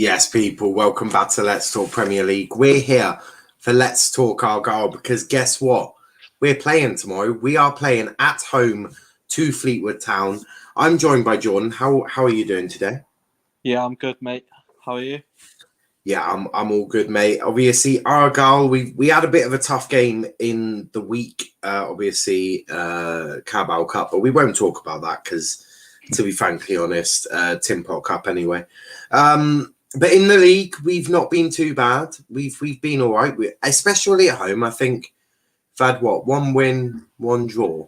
Yes, people, welcome back to Let's Talk Premier League. We're here for Let's Talk Argyle because guess what? We're playing tomorrow. We are playing at home to Fleetwood Town. I'm joined by Jordan. How are you doing today? Yeah, I'm good, mate. How are you? Yeah, I'm all good, mate. Obviously, Argyle, we had a bit of a tough game in the week, Carabao Cup, but we won't talk about that because, to be frankly honest, Tin Pot Cup anyway. But in the league, we've not been too bad. We've been all right, especially at home. I think we've had one win, one draw.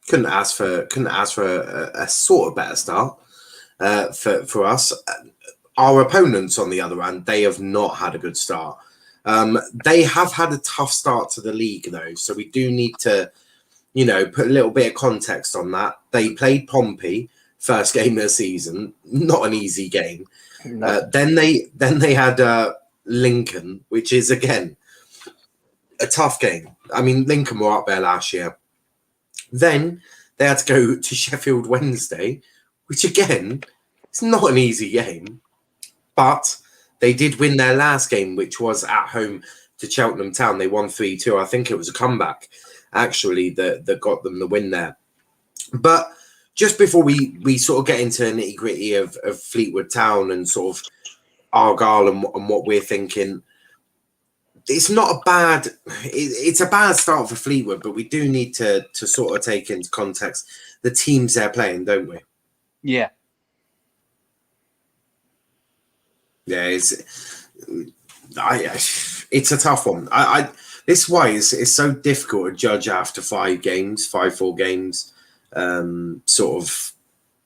Couldn't ask for a sort of better start for us. Our opponents, on the other hand, they have not had a good start. They have had a tough start to the league, though, so we do need to, put a little bit of context on that. They played Pompey first game of the season, not an easy game. No. Then they had Lincoln, which is again a tough game. I mean, Lincoln were up there last year. Then they had to go to Sheffield Wednesday, which again, it's not an easy game. But they did win their last game, which was at home to Cheltenham Town. They won 3-2. I think it was a comeback, actually, that got them the win there. But just before we sort of get into the nitty-gritty of Fleetwood Town and sort of Argyle and what we're thinking, it's not a bad... It's a bad start for Fleetwood, but we do need to sort of take into context the teams they're playing, don't we? Yeah. Yeah, it's a tough one. This is why it's so difficult to judge after 4 games, sort of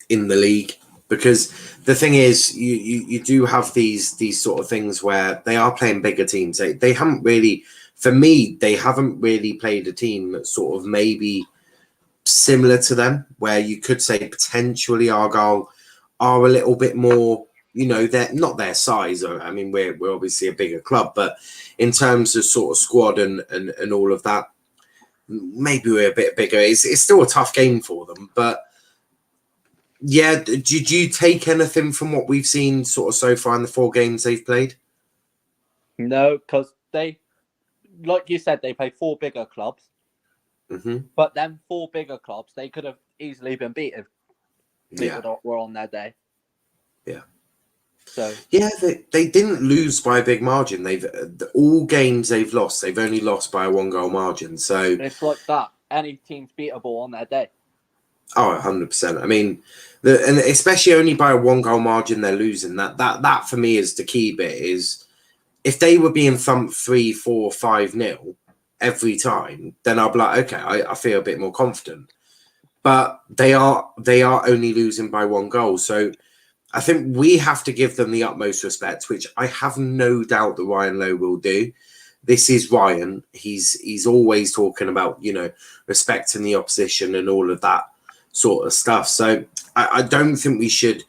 in the league, because the thing is, you do have these sort of things where they are playing bigger teams. They haven't really, for me, they haven't really played a team that's sort of maybe similar to them, where you could say potentially Argyle are a little bit more. They're not their size. I mean, we're obviously a bigger club, but in terms of sort of squad and all of that, maybe we're a bit bigger. It's still a tough game for them, but yeah. Did you take anything from what we've seen sort of so far in the 4 games they've played? No, because they, like you said, they play 4 bigger clubs. Mm-hmm. But then 4 bigger clubs, they could have easily been beaten. Fleetwood were on their day. Yeah. So yeah, they didn't lose by a big margin. All games they've lost, they've only lost by a 1-goal margin. So it's like that. Any team's beatable on their day. Oh, 100%. I mean, and especially only by a 1-goal margin they're losing. That for me is the key bit. Is if they were being thumped 3, 4, 5-0 every time, then I'll be like, okay, I feel a bit more confident. But they are only losing by 1 goal. So I think we have to give them the utmost respect, which I have no doubt that Ryan Lowe will do. This is Ryan. He's always talking about, respecting the opposition and all of that sort of stuff. So I don't think we should.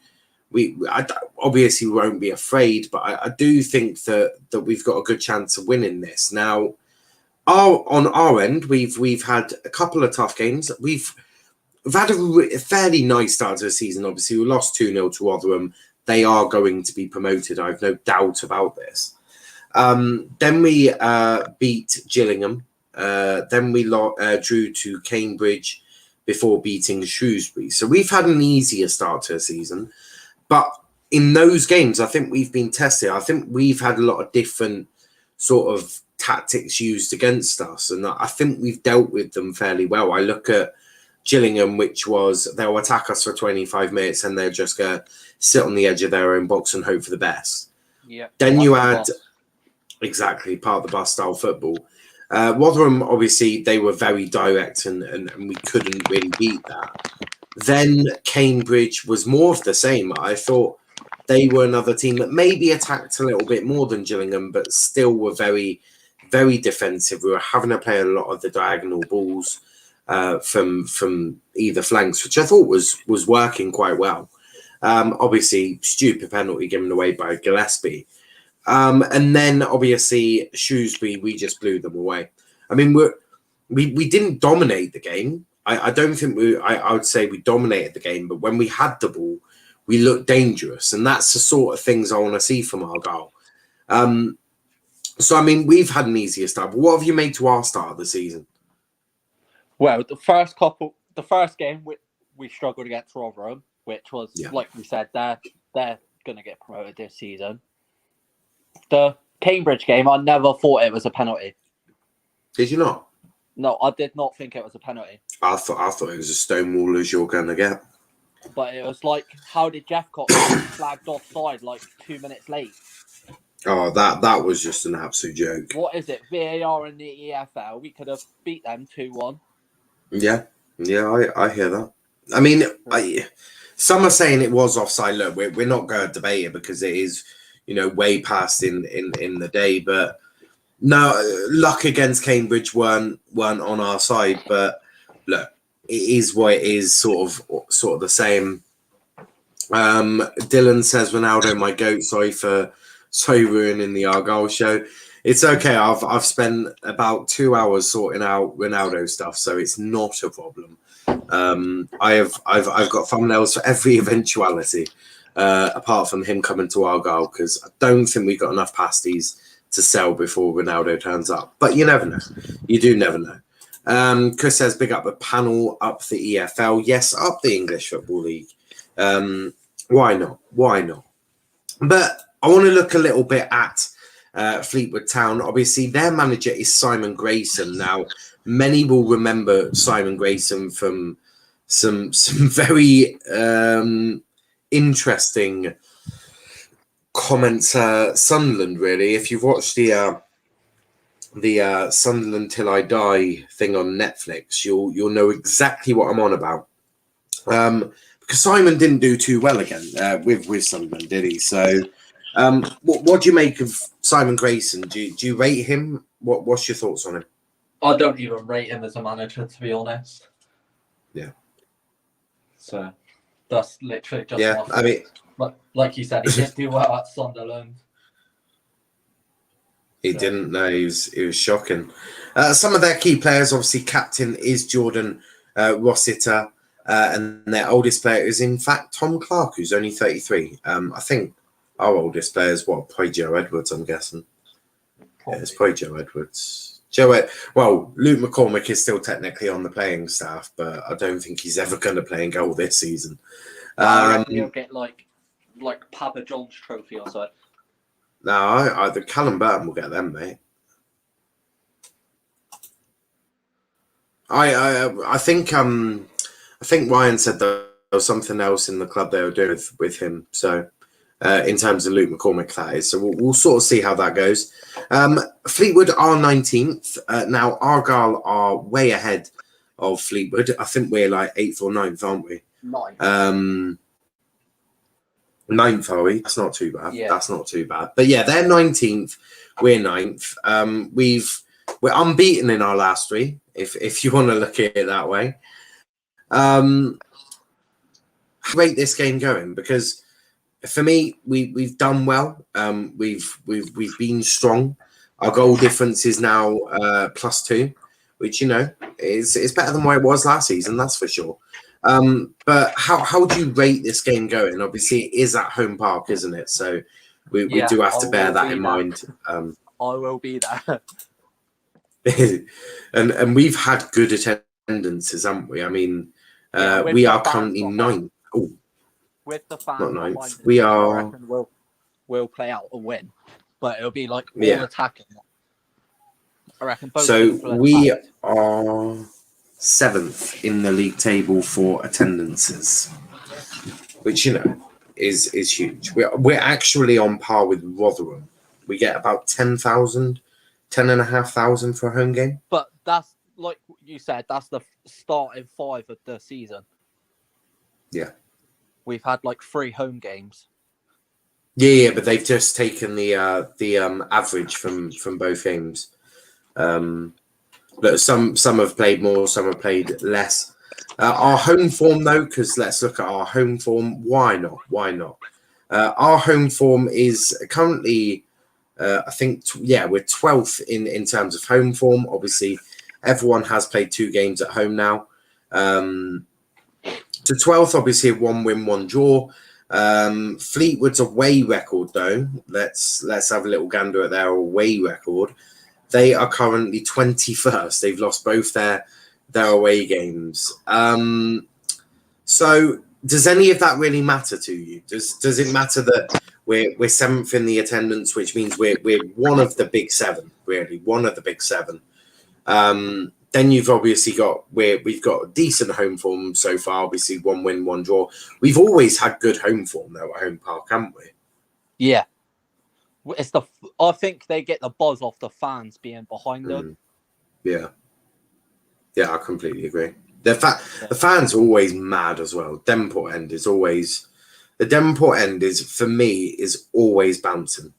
Obviously we won't be afraid, but I do think that we've got a good chance of winning this. Now, on our end, we've had a couple of tough games. We've had a fairly nice start to the season. Obviously, we lost 2-0 to Rotherham. They are going to be promoted. I have no doubt about this. Then we beat Gillingham. Then we drew to Cambridge before beating Shrewsbury. So we've had an easier start to the season. But in those games, I think we've been tested. I think we've had a lot of different sort of tactics used against us. And I think we've dealt with them fairly well. I look at Gillingham, which was they'll attack us for 25 minutes and they'll just go sit on the edge of their own box and hope for the best. Yeah. Then you add exactly part of the bus style football. Rotherham, obviously, they were very direct and we couldn't really beat that. Then Cambridge was more of the same. I thought they were another team that maybe attacked a little bit more than Gillingham, but still were very, very defensive. We were having to play a lot of the diagonal balls from either flanks, which I thought was working quite well. Obviously, stupid penalty given away by Gillespie. And then, obviously, Shrewsbury, we just blew them away. I mean, we didn't dominate the game. I don't think I would say we dominated the game, but when we had the ball, we look dangerous, and that's the sort of things I want to see from Argyle. So I mean, we've had an easier start, but what have you made to our start of the season? Well, the first game we struggled against Rotherham, which was like we said, they're going to get promoted this season. The Cambridge game, I never thought it was a penalty. Did you not? No, I did not think it was a penalty. I thought it was a stonewall as you're going to get. But it was like, how did Jeffcott get flagged offside like 2 minutes late? Oh, that was just an absolute joke. What is it? VAR and the EFL, we could have beat them 2-1. Yeah, I hear that. I mean, some are saying it was offside. Look, we're not going to debate it because it is, way past in the day. But no, luck against Cambridge weren't on our side. But look, it is what it is. Sort of the same. Dylan says Ronaldo, my goat. Sorry ruining the Argyle show. It's okay. I've spent about 2 hours sorting out Ronaldo stuff, so it's not a problem. I've got thumbnails for every eventuality, apart from him coming to Argyle, because I don't think we've got enough pasties to sell before Ronaldo turns up. But you never know. You do never know. Chris says, big up the panel, up the EFL. Yes, up the English Football League. Why not? But I want to look a little bit at Fleetwood Town. Obviously, their manager is Simon Grayson. Now, many will remember Simon Grayson from some very interesting comments. Sunderland, really. If you've watched the Sunderland Till I Die thing on Netflix, you'll know exactly what I'm on about. Because Simon didn't do too well again with Sunderland, did he? So. What do you make of Simon Grayson? Do you rate him? What's your thoughts on him? I don't even rate him as a manager, to be honest. Yeah. So that's literally just. Yeah, I mean, like you said, he didn't do well at Sunderland. He didn't. No, he was shocking. Some of their key players, obviously, captain is Jordan Rossiter, and their oldest player is in fact Tom Clark, who's only 33. I think. Our oldest player is probably Joe Edwards, I'm guessing. Yeah, it's probably Joe Edwards. Well, Luke McCormick is still technically on the playing staff, but I don't think he's ever going to play in goal this season. He'll get like Papa John's trophy or something. No, the Callum Burton will get them, mate. I think Ryan said there was something else in the club they were doing with him, so. In terms of Luke McCormick, that is. So we'll sort of see how that goes. Fleetwood are 19th. Now, Argyle are way ahead of Fleetwood. I think we're like 8th or 9th, aren't we? 9th. 9th, are we? That's not too bad. Yeah. That's not too bad. But yeah, they're 19th. We're 9th. We're unbeaten in our last three, if you want to look at it that way. Rate this game going, because for me, we've done well. We've been strong. Our goal difference is now +2, which is better than what it was last season. That's for sure. But how do you rate this game going? Obviously, it is at home park, isn't it? So we do have to bear that in mind. I will be there. and we've had good attendances, haven't we? I mean, we are currently 9th. Oh. With the fans, not 9th. We are. I reckon we'll play out and win, but it'll be like all attacking. I reckon. Both so we are 7th in the league table for attendances, which is huge. We're actually on par with Rotherham. We get about 10,000, 10,500 for a home game. But that's like you said. That's the starting 5 of the season. Yeah. We've had like 3 home games. Yeah, but they've just taken the average from both games. But some have played more, some have played less. Our home form, though, because let's look at our home form. Why not? Our home form is currently, I think, we're 12th in terms of home form. Obviously, everyone has played 2 games at home now. To 12th, obviously, 1 win, 1 draw. Fleetwood's away record, though. Let's have a little gander at their away record. They are currently 21st. They've lost both their away games. So does any of that really matter to you? Does it matter that we're seventh in the attendance, which means we're one of the big seven, really, one of the big seven? Then you've obviously got we've got decent home form so far. Obviously, 1 win, 1 draw. We've always had good home form though at Home Park, haven't we? Yeah, I think they get the buzz off the fans being behind them. Yeah, I completely agree. The fans are always mad as well. Devonport End is always for me is always bouncing.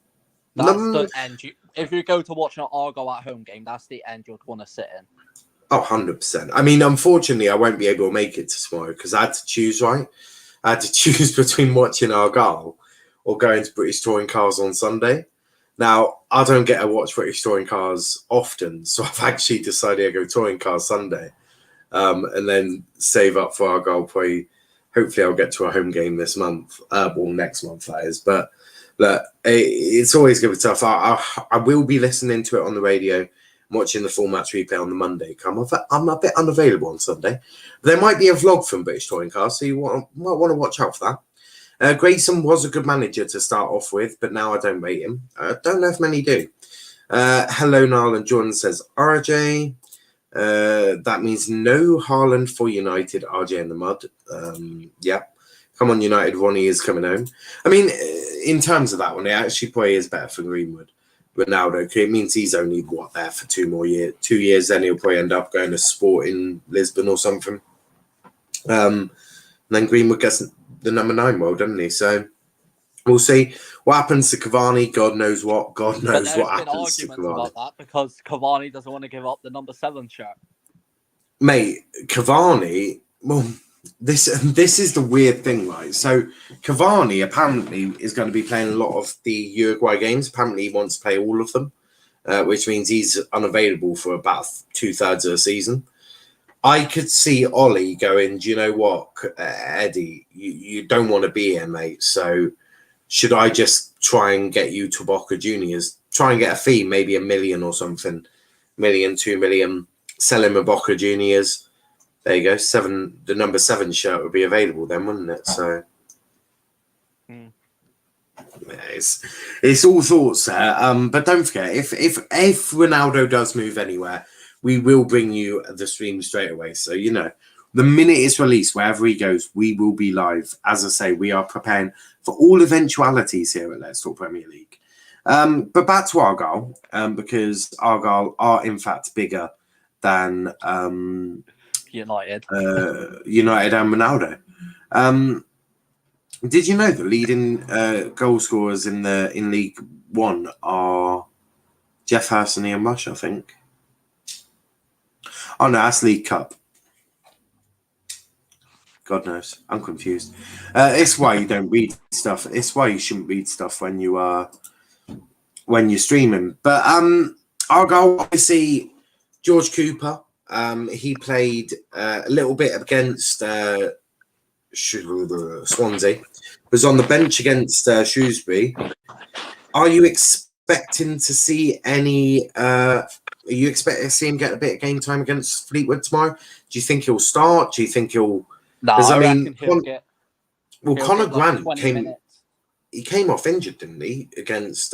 That's the end. If you go to watch an Argyle at home game, that's the end you'd want to sit in. Oh, 100%. I mean, unfortunately, I won't be able to make it to tomorrow because I had to choose, right? I had to choose between watching Argyle or going to British Touring Cars on Sunday. Now, I don't get to watch British Touring Cars often, so I've actually decided to go Touring Cars Sunday and then save up for Argyle. Hopefully, I'll get to a home game this month, next month, that is. But look, it's always going to be tough. I will be listening to it on the radio, watching the full match replay on the Monday. I'm a bit unavailable on Sunday. There might be a vlog from British Touring Cars, so you might want to watch out for that. Grayson was a good manager to start off with, but now I don't rate him. I don't know if many do. Hello, Niall, and Jordan says RJ. That means no Haaland for United. RJ in the mud. Yeah. Come on, United. Ronnie is coming home. I mean, in terms of that one, it actually probably is better for Greenwood. Ronaldo, it means he's only there for 2 years. Then he'll probably end up going to Sport in Lisbon or something. And then Greenwood gets the number 9 role, doesn't he? So we'll see what happens to Cavani. God knows what happens to Cavani. About that because Cavani doesn't want to give up the number 7 shirt. Mate, Cavani. Well, this is the weird thing, right? So Cavani apparently is going to be playing a lot of the Uruguay games. Apparently he wants to play all of them, which means he's unavailable for about 2/3 of the season. I could see Ollie going, do you know what, Eddie, you don't want to be here, mate. So should I just try and get you to Boca Juniors? Try and get a fee, maybe $1 million or something. $1 million, $2 million. Sell him a Boca Juniors. There you go. The number 7 shirt would be available then, wouldn't it? So it's all thoughts there. But don't forget, if Ronaldo does move anywhere, we will bring you the stream straight away. So the minute it's released, wherever he goes, we will be live. As I say, we are preparing for all eventualities here at Let's Talk Premier League. But back to Argyle, because Argyle are in fact bigger than United. United and Ronaldo. Did you know the leading goal scorers in League One are Jeff Hurst and Ian Rush, I think? Oh no, that's League Cup. God knows, I'm confused. It's why you don't read stuff. It's why you shouldn't read stuff when you're streaming. But Argyle, obviously, George Cooper. He played a little bit against Swansea. Was on the bench against Shrewsbury. Are you expecting to see any? Are you expecting to see him get a bit of game time against Fleetwood tomorrow? Do you think he'll start? Do you think he'll? No, I reckon he'll get. Conor Grant minutes. He came off injured, didn't he, against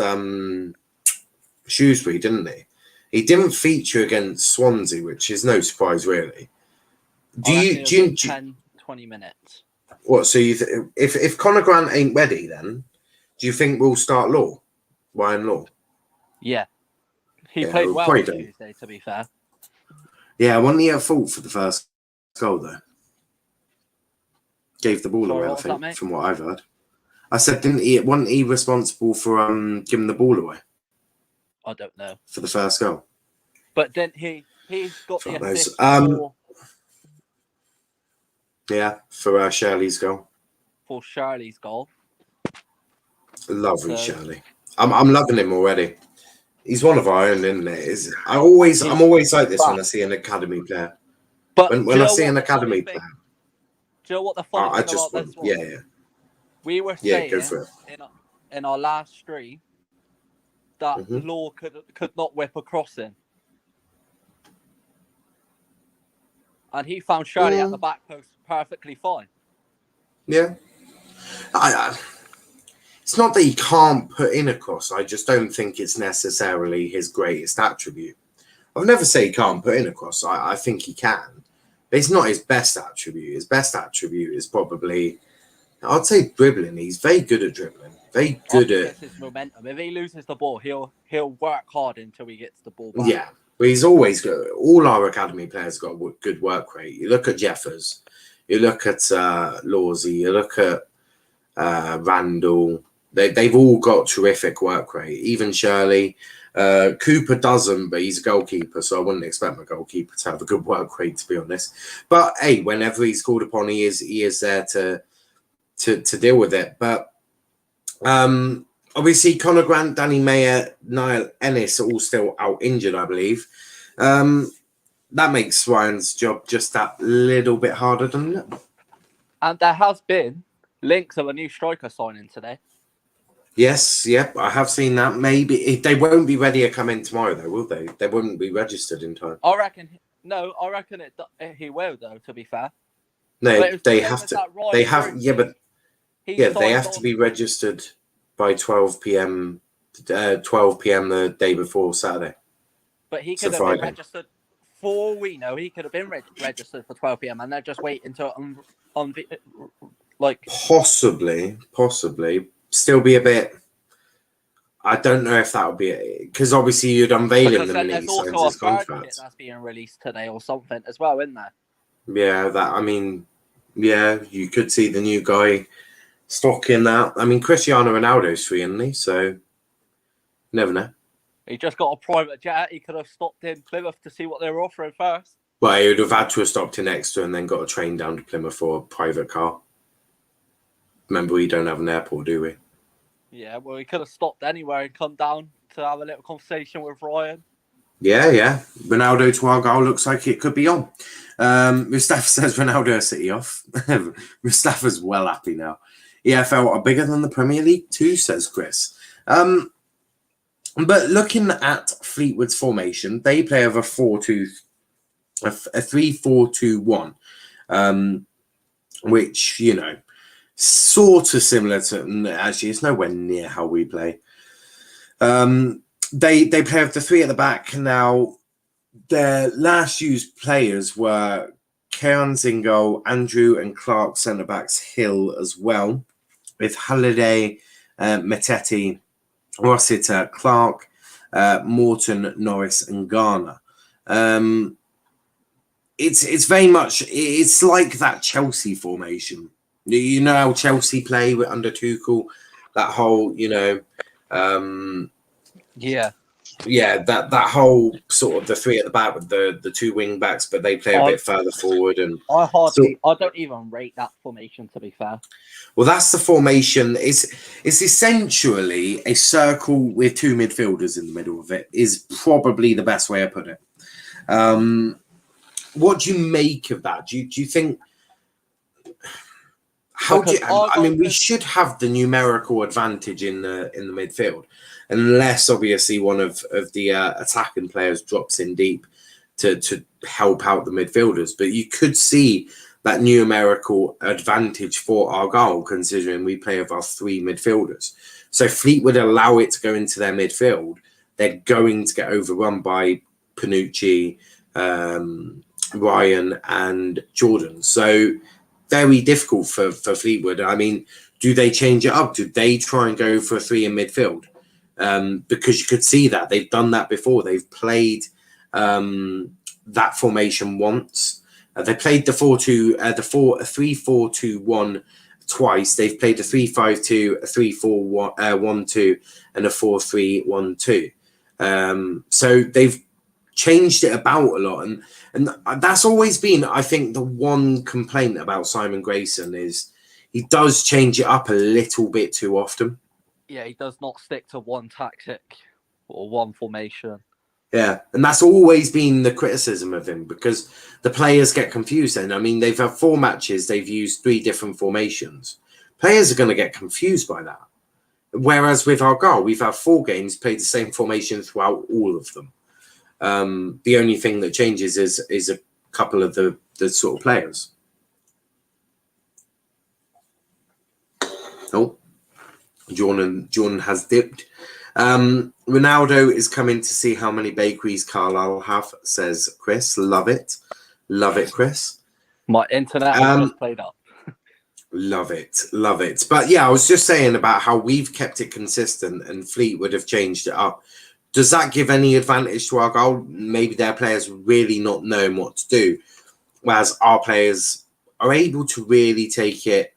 Shrewsbury, didn't he? He didn't feature against Swansea, which is no surprise, really. Do you 10, 20 minutes? What? So if Conor Grant ain't ready, then do you think we'll start Ryan Law? Yeah, he played well on Tuesday. To be fair, yeah, wasn't he at fault for the first goal though? Gave the ball away, I think, from what I've heard. I said, wasn't he responsible for giving the ball away? I don't know. For the first goal. But then he's got the assist for Shirley's goal. For Shirley's goal. Lovely Shirley. I'm loving him already. He's one of our own, isn't it? I'm always like this when I see an academy player. But when I see an academy player. Do you know what the funny thing about this one? Yeah. We were Yeah, saying go for it. in our last stream that Mhm. Law could not whip a crossing. And he found Shirley at the back post perfectly fine. Yeah. It's not that he can't put in a cross. I just don't think it's necessarily his greatest attribute. I've never say he can't put in a cross. I think he can. But it's not his best attribute. His best attribute is probably, I'd say, dribbling. He's very good at dribbling. Very good at his momentum. If he loses the ball, he'll work hard until he gets the ball back. Yeah. But he's always good. All our academy players got a good work rate. You look at Jeffers, you look at Lawsy, you look at Randall. They've all got terrific work rate. Even Shirley. Cooper doesn't, but he's a goalkeeper, so I wouldn't expect my goalkeeper to have a good work rate, to be honest. But hey, whenever he's called upon, he is there to deal with it. But obviously, Conor Grant, Danny Mayer, Niall Ennis are all still out injured, I believe. That makes Ryan's job just that little bit harder, doesn't it? And there has been links of a new striker signing today. Yes, yep, I have seen that. Maybe they won't be ready to come in tomorrow, though, will they? They wouldn't be registered in time. I reckon he will, though. To be fair, no, they have to. They have, yeah, but yeah, they have to be registered by 12 p.m. 12 p.m. the day before Saturday. But he could have been registered. For all we know, he could have been registered for 12 p.m. and they're just waiting to possibly still be a bit. I don't know if that would be because obviously you'd unveil him the minute he signs his contract. That's being released today or something as well, isn't there? Yeah, yeah, you could see the new guy stocking that. I mean, Cristiano Ronaldo's free, isn't he? So never know. He just got a private jet. He could have stopped in Plymouth to see what they were offering first. Well, he would have had to have stopped in Exeter and then got a train down to Plymouth for a private car. Remember, we don't have an airport, do we? Yeah, well, he could have stopped anywhere and come down to have a little conversation with Ryan. Yeah. Ronaldo to Argyle looks like it could be on. Mustafa says Ronaldo City off. Mustafa's well happy now. EFL are bigger than the Premier League too, says Chris. But looking at Fleetwood's formation, they play over a 3-4-2-1, which, you know, sort of similar to, actually, it's nowhere near how we play. They play with the three at the back. Now, their last used players were Cairns in goal, Andrew and Clark centre-backs, Hill as well, with Halliday, Metetti, Rossiter, Clark, Morton, Norris, and Garner. It's very much, it's like that Chelsea formation. You know how Chelsea play under Tuchel, that whole, you know, that whole sort of the three at the back with the two wing backs, but they play a bit further forward. And I don't even rate that formation, to be fair. Well, that's the formation. It's essentially a circle with two midfielders in the middle of it. Is probably the best way I put it. What do you make of that? Do you think? I mean, we should have the numerical advantage in the midfield, unless obviously one of the attacking players drops in deep to help out the midfielders. But you could see that numerical advantage for Argyle, considering we play with our three midfielders. So Fleetwood allow it to go into their midfield. They're going to get overrun by Panucci, Ryan, and Jordan. So very difficult for Fleetwood. I mean, do they change it up? Do they try and go for a three in midfield? Because you could see that they've done that before. They've played that formation once. They played the 3-4-2-1 twice. They've played a 3-5-2, a 3-4-1-2, and a 4-3-1-2. So they've changed it about a lot, and that's always been, I think, the one complaint about Simon Grayson is he does change it up a little bit too often. Yeah, he does not stick to one tactic or one formation. Yeah, and that's always been the criticism of him because the players get confused. And I mean, they've had 4 matches, they've used 3 different formations, Players are going to get confused by that. Whereas with Argyle, we've had 4 games, played the same formation throughout all of them. The only thing that changes is a couple of the sort of players. Oh, Jordan has dipped. Ronaldo is coming to see how many bakeries Carlisle have, says Chris. Love it. Love it, Chris. My internet has just played up. Love it. Love it. But yeah, I was just saying about how we've kept it consistent and Fleetwood have changed it up. Does that give any advantage to Argyle? Maybe their players really not knowing what to do, whereas our players are able to really take it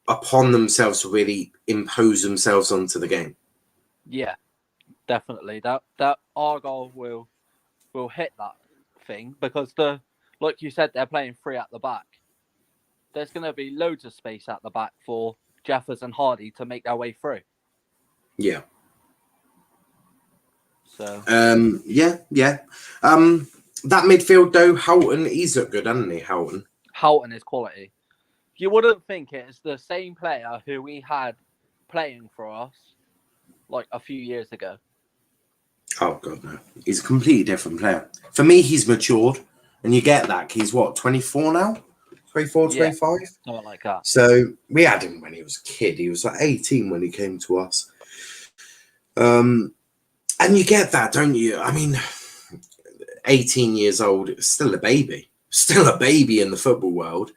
upon themselves to really impose themselves onto the game. Yeah, definitely. That Argyle will hit that thing because like you said, they're playing 3 at the back. There's going to be loads of space at the back for Jeffers and Hardy to make their way through. Yeah. So. Yeah. That midfield though, Houghton, he's looked good, hasn't he? Houghton is quality. You wouldn't think it's the same player who we had playing for us like a few years ago. Oh God, no! He's a completely different player. For me, he's matured, and you get that. He's what, 24 now? 24, 25? Something like that. So we had him when he was a kid. He was like 18 when he came to us. And you get that, don't you? I mean, 18 years old, still a baby. Still a baby in the football world.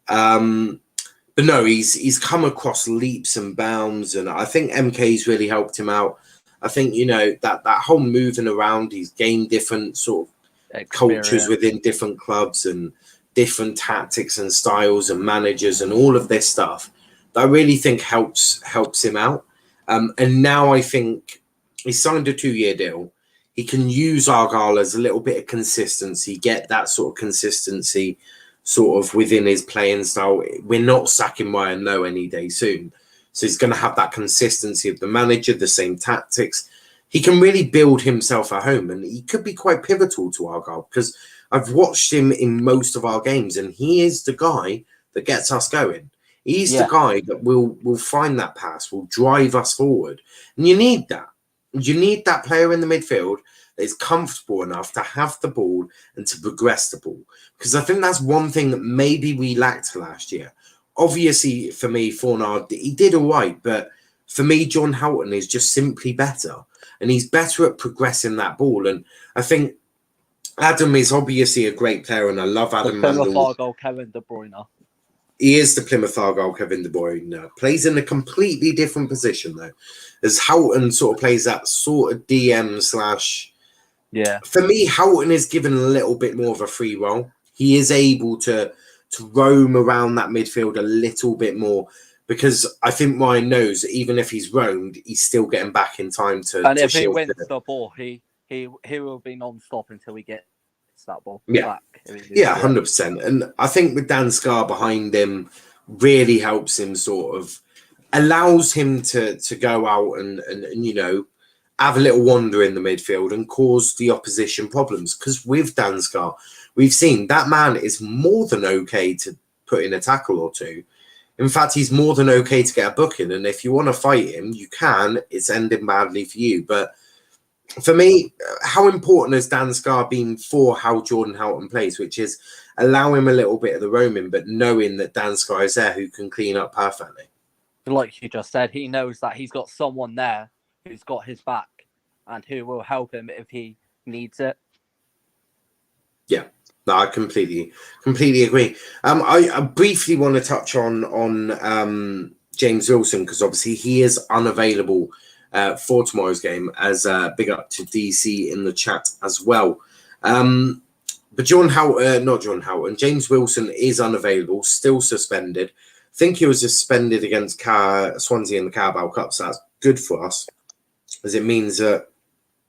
But no, he's come across leaps and bounds, and I think MK's really helped him out. I think, you know, that whole moving around, he's gained different sort of cultures within different clubs and different tactics and styles and managers and all of this stuff that I really think helps him out. And now I think he's signed a 2-year deal. He can use Argyle as a little bit of consistency, get that sort of consistency sort of within his playing style. We're not sacking Ryan Lowe any day soon. So he's going to have that consistency of the manager, the same tactics. He can really build himself at home, and he could be quite pivotal to Argyle because I've watched him in most of our games, and he is the guy that gets us going. He's the guy that will find that pass, will drive us forward. And you need that. You need that player in the midfield that is comfortable enough to have the ball and to progress the ball. Because I think that's one thing that maybe we lacked last year. Obviously, for me, Fornard, he did all right. But for me, John Houghton is just simply better. And he's better at progressing that ball. And I think Adam is obviously a great player. And I love Adam Mandel. Plymouth Argyle Kevin De Bruyne. He is the Plymouth Argyle Kevin De Bruyne. Plays in a completely different position, though. As Houghton sort of plays that sort of DM/. Yeah. For me, Houghton is given a little bit more of a free role. He is able to roam around that midfield a little bit more because I think Ryan knows that even if he's roamed, he's still getting back in time to. And if he wins the ball, he will be non-stop until he gets that ball back. Yeah, 100%. And I think with Dan Scarr behind him really helps him, sort of allows him to go out and you know, have a little wander in the midfield and cause the opposition problems. Because with Dan Scarr, we've seen that man is more than okay to put in a tackle or two. In fact, he's more than okay to get a booking. And if you want to fight him, you can. It's ending badly for you. But for me, how important has Dan Scarr been for how Jordan Houghton plays, which is allow him a little bit of the roaming, but knowing that Dan Scarr is there who can clean up perfectly. Like you just said, he knows that he's got someone there who's got his back and who will help him if he needs it. Yeah, no, I completely agree. I briefly want to touch on James Wilson because obviously he is unavailable for tomorrow's game, as big up to DC in the chat as well. But James Wilson is unavailable, still suspended. I think he was suspended against Swansea in the Carabao Cup, so that's good for us, as it means that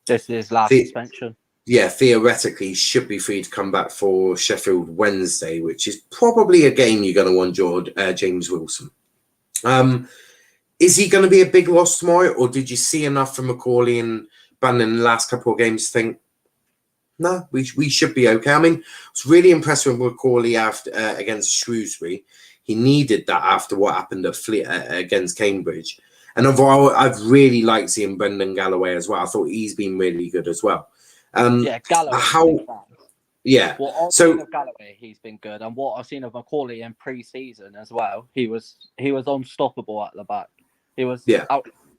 this is last suspension. Yeah, theoretically, he should be free to come back for Sheffield Wednesday, which is probably a game you're going to want James Wilson. Is he going to be a big loss tomorrow, or did you see enough from Macaulay and Brandon in the last couple of games to think, no, we should be okay? I mean, I was really impressed with Macaulay against Shrewsbury. He needed that after what happened at against Cambridge. And overall, I've really liked seeing Brendan Galloway as well. I thought he's been really good as well. Galloway. Yeah. What I've seen of Galloway, he's been good, and what I've seen of Macaulay in pre-season as well, he was unstoppable at the back. He was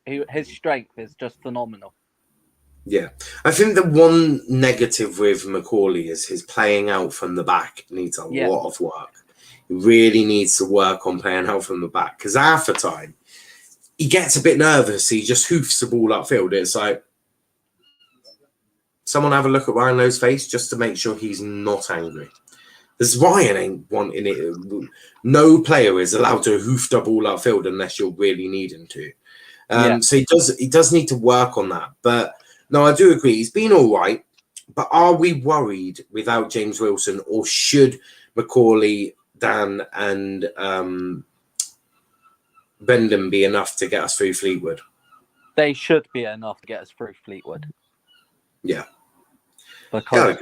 his strength is just phenomenal. Yeah, I think the one negative with Macaulay is his playing out from the back needs a lot of work. He really needs to work on playing out from the back, because half the time he gets a bit nervous. He just hoofs the ball upfield. It's like, someone have a look at Ryan Lowe's face just to make sure he's not angry. Because Ryan ain't wanting it. No player is allowed to hoof the ball upfield unless you're really needing to. So he does need to work on that. But no, I do agree. He's been all right. But are we worried without James Wilson, or should Macaulay, Dan, and Brendan be enough to get us through Fleetwood? They should be enough to get us through Fleetwood. Yeah. Because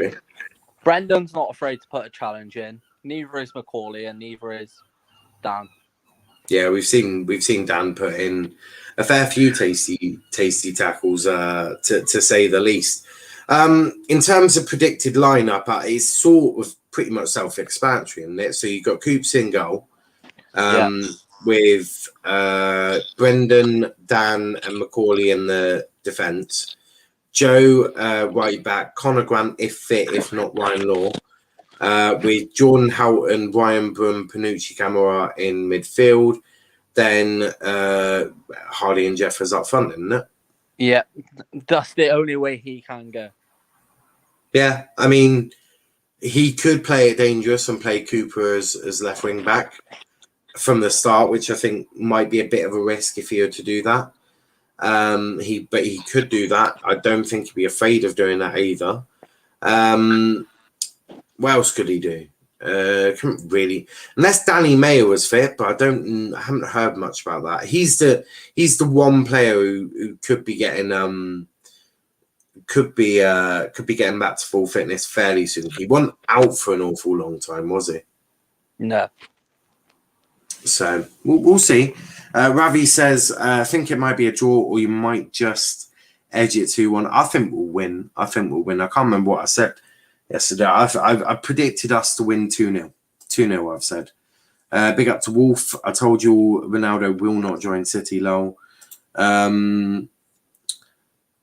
Brendan's not afraid to put a challenge in. Neither is Macaulay, and neither is Dan. Yeah, we've seen Dan put in a fair few tasty tackles, to say the least. In terms of predicted lineup, it's sort of pretty much self-explanatory, isn't it? So you've got Coops in goal, with Brendan, Dan, and Macaulay in the defence. Joe right back, Connor Grant if fit, if not Ryan Law, with Jordan Houghton, Ryan Broom, Panucci Camara in midfield, then Hardy and Jeffers up front, isn't it? Yeah, that's the only way he can go. Yeah, I mean, he could play it dangerous and play Cooper as left wing back from the start, which I think might be a bit of a risk if he were to do that. But he could do that. I don't think he'd be afraid of doing that either. What else could he do? Couldn't really, unless Danny Mayer was fit, but I haven't heard much about that. He's the one player who could be getting could be getting back to full fitness fairly soon. He wasn't out for an awful long time, was he? No. So we'll see. Ravi says, I think it might be a draw, or you might just edge it 2-1. I think we'll win. I can't remember what I said yesterday. I predicted us to win 2-0. 2-0, I've said. Big up to Wolf. I told you Ronaldo will not join City, lol.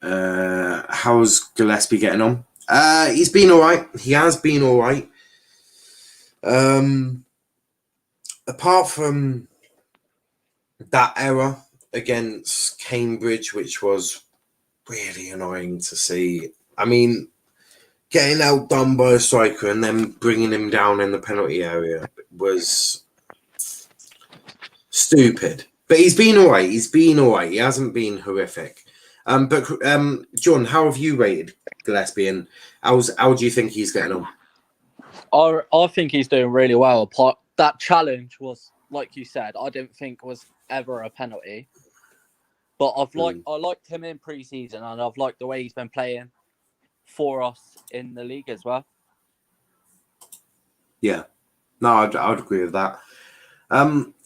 How's Gillespie getting on? He's been all right. He has been all right. Apart from that error against Cambridge, which was really annoying to see. I mean, getting outdone by a striker and then bringing him down in the penalty area was stupid. But he's been all right. He hasn't been horrific. But John, how have you rated Gillespie, and how do you think he's getting on? I think he's doing really well. That challenge was, like you said, I don't think was ever a penalty. But I liked him in pre-season, and I've liked the way he's been playing for us in the league as well. Yeah, no, I'd agree with that.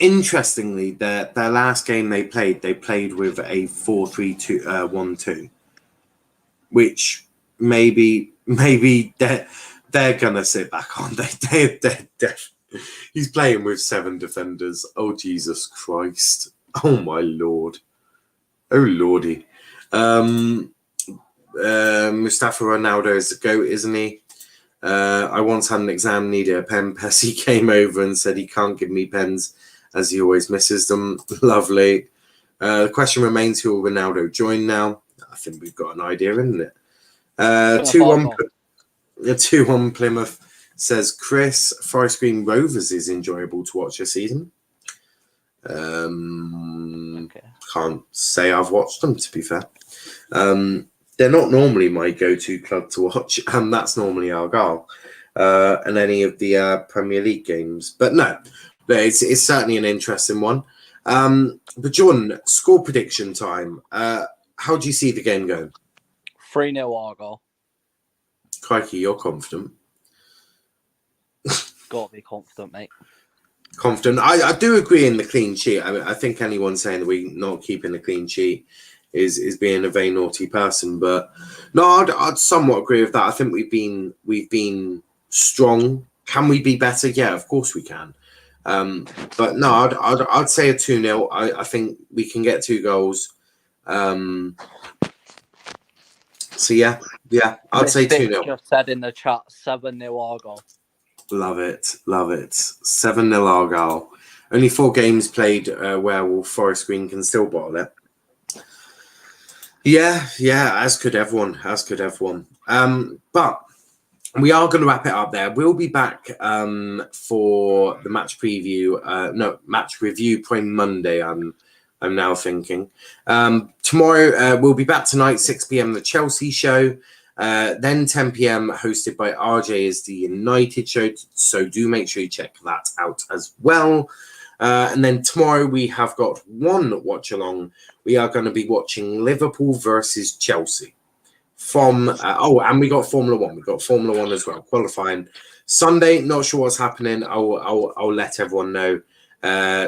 Interestingly, their last game they played with a 4-3-2-1-2, which maybe they're gonna sit back on. They're he's playing with 7 defenders. Oh Jesus Christ! Oh my Lord! Oh Lordy! Mustafa Ronaldo is the GOAT, isn't he? I once had an exam, needed a pen. Pessi came over and said he can't give me pens as he always misses them. Lovely. The question remains, who will Ronaldo join now? I think we've got an idea, isn't it? 2-1 Plymouth, says Chris. Forest Green Rovers is enjoyable to watch this season. Can't say I've watched them, to be fair. They're not normally my go-to club to watch, and that's normally Argyle and any of the Premier League games. But no, it's certainly an interesting one. But Jordan, score prediction time. How do you see the game going? 3-0 Argyle. Crikey, you're confident. Got to be confident, mate. confident. I do agree in the clean sheet. I mean, I think anyone saying that we're not keeping a clean sheet is being a very naughty person. But no, I'd somewhat agree with that. I think we've been strong. Can we be better? Yeah, of course we can. But no, I'd say a 2-0. I think we can get 2 goals. So yeah, I'd say 2-0. Just said in the chat 7-0 Argyle. Love it. 7-0 Argyle. Only 4 games played where Forest Green can still bottle it. Yeah, as could everyone. But we are going to wrap it up there. We'll be back for the match preview. Match review probably Monday. I'm now thinking. Tomorrow we'll be back tonight, 6 p.m. the Chelsea show. Then 10 p.m. hosted by RJ is the United show. So do make sure you check that out as well. And then tomorrow we have got one watch along. We are going to be watching Liverpool versus Chelsea. And we got Formula One. We got Formula One as well, qualifying Sunday. Not sure what's happening. I'll let everyone know.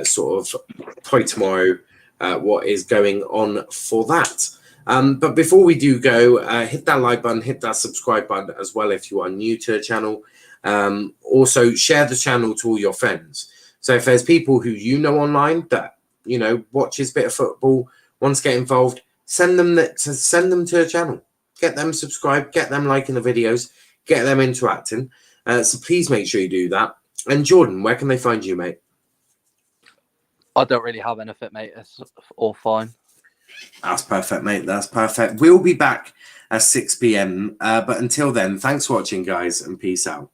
Sort of probably tomorrow. What is going on for that? But before we do go, hit that like button, hit that subscribe button as well if you are new to the channel. Also, share the channel to all your friends. So if there's people who you know online that watches a bit of football, wants to get involved, send them to the channel. Get them subscribed, get them liking the videos, get them interacting. So please make sure you do that. And Jordan, where can they find you, mate? I don't really have anything, mate. It's all fine. That's perfect, mate. That's perfect. We'll be back at 6 p.m. But until then, thanks for watching, guys, and peace out.